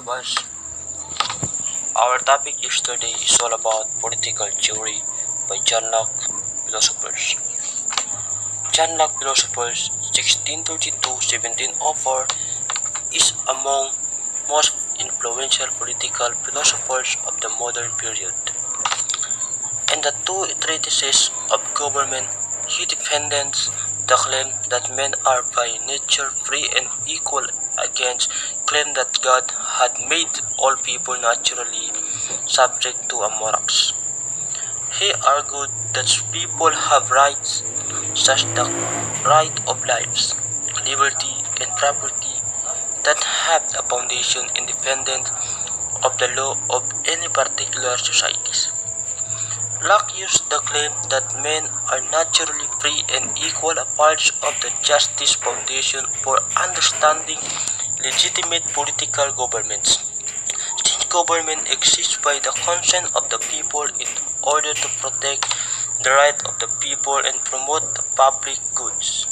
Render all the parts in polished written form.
of us. Our topic yesterday is all about political theory by John Locke philosophers. John Locke philosophers 1632-1704 is among most influential political philosophers of the modern period. In the two treatises of government, he defends the claim that men are by nature free and equal against claim that God had made all people naturally subject to a monarch. He argued that people have rights such the right of lives, liberty, and property that have a foundation independent of the law of any particular societies. Locke used the claim that men are naturally free and equal as parts of the justice foundation for understanding legitimate political governments. Since government exists by the consent of the people in order to protect the right of the people and promote the public goods.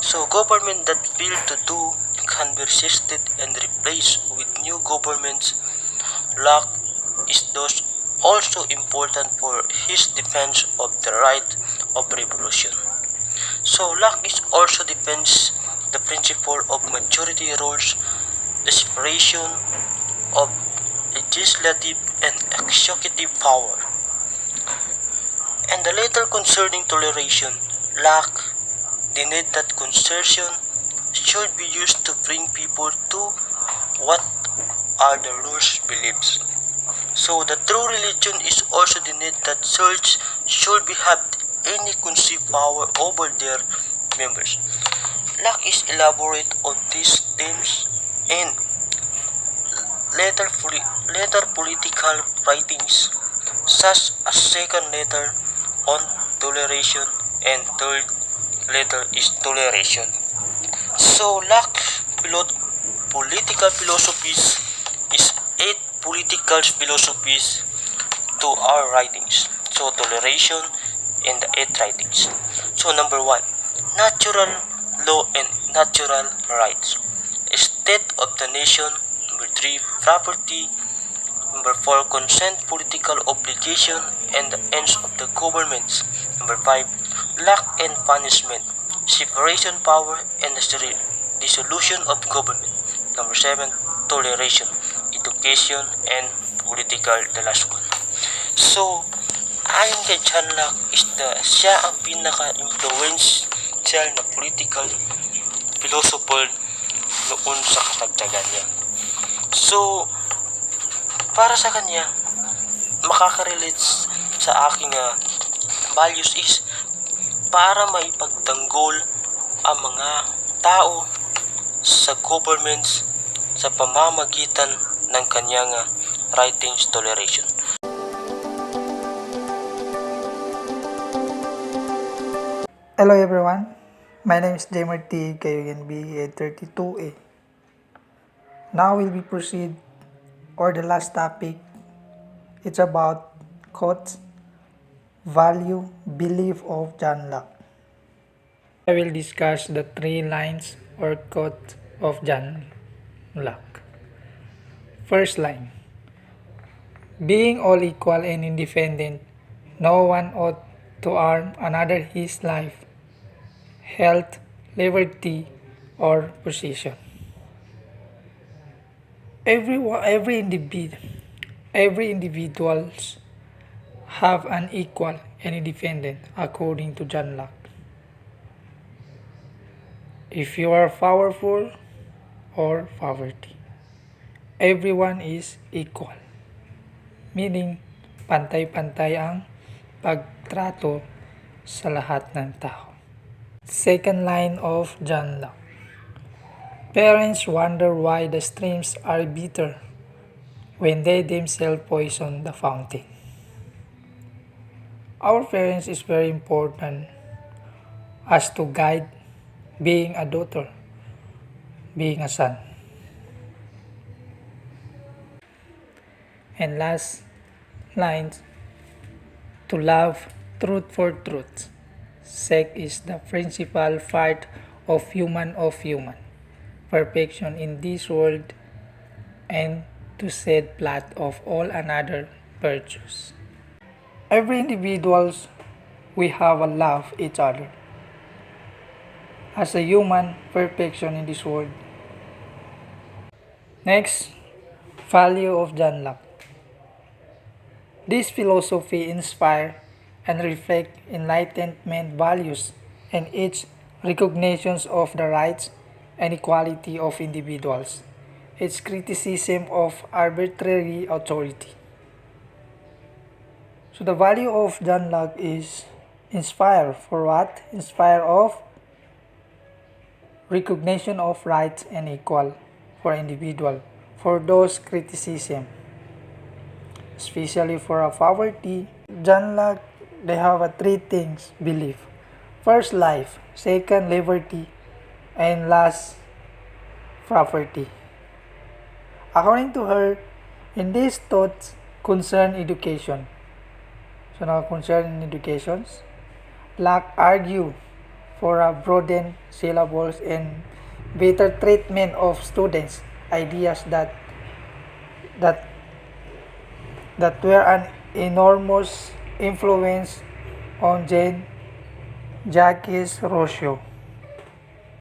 So government that fail to do can be resisted and replaced with new governments. Locke is thus also important for his defense of the right of revolution. So Locke is also defends the principle of majority rules, the separation of legislative and executive power. And the later concerning toleration, Locke denied that coercion should be used to bring people to what are the rules beliefs. So the true religion is also denied that church should be have any conceived power over their members. Locke is elaborate on these themes in later political writings such as second letter on toleration and third letter is toleration. So Locke's political philosophies is 8 political philosophies to our writings. So toleration in the 8 writings. So number 1, natural law and natural rights. State of the nation. Number 3, property. Number 4, consent, political obligation, and the ends of the governments. Number 5, lack and punishment, separation power, and the dissolution of government. Number 7, toleration, education, and political, the last one. So, ayon kay John Locke, siya ang pinaka-influential na political philosopher noon sa katagtagan niya. So, para sa kanya, makaka-relate sa aking values is para maipagtanggol ang mga tao sa governments sa pamamagitan ng kanyang writings toleration. Hello everyone, my name is Jamer T. KUNB 32A. Now we'll be proceed or the last topic. It's about quotes, value, belief of John Locke. I will discuss the 3 lines or quotes of John Locke. First line, being all equal and independent, no one ought to harm another his life, health, liberty, or position. Every individuals have an equal and independent according to John Locke. If you are powerful or poverty, everyone is equal. Meaning, pantay-pantay ang pagtrato sa lahat ng tao. Second line of John Locke. Parents wonder why the streams are bitter when they themselves poison the fountain. Our parents is very important as to guide being a daughter, being a son. And last lines, to love truth for truth. Sex is the principal part of human perfection in this world and to set plot of all another virtues. Every individuals we have a love each other. As a human perfection in this world. Next, value of John Locke. This philosophy inspire and reflect enlightenment values and its recognitions of the rights and equality of individuals. Its criticism of arbitrary authority. So the value of John Locke is inspire for what? Inspire of recognition of rights and equal for individual. For those criticism, especially for a poverty, John Locke, they have a three things belief. First, life. Second, liberty. And last, property. According to her, in these thoughts concern education. So now concern in educations, Locke argue for a broadened syllables and better treatment of students. Ideas that were an enormous influence on Jacques Rousseau.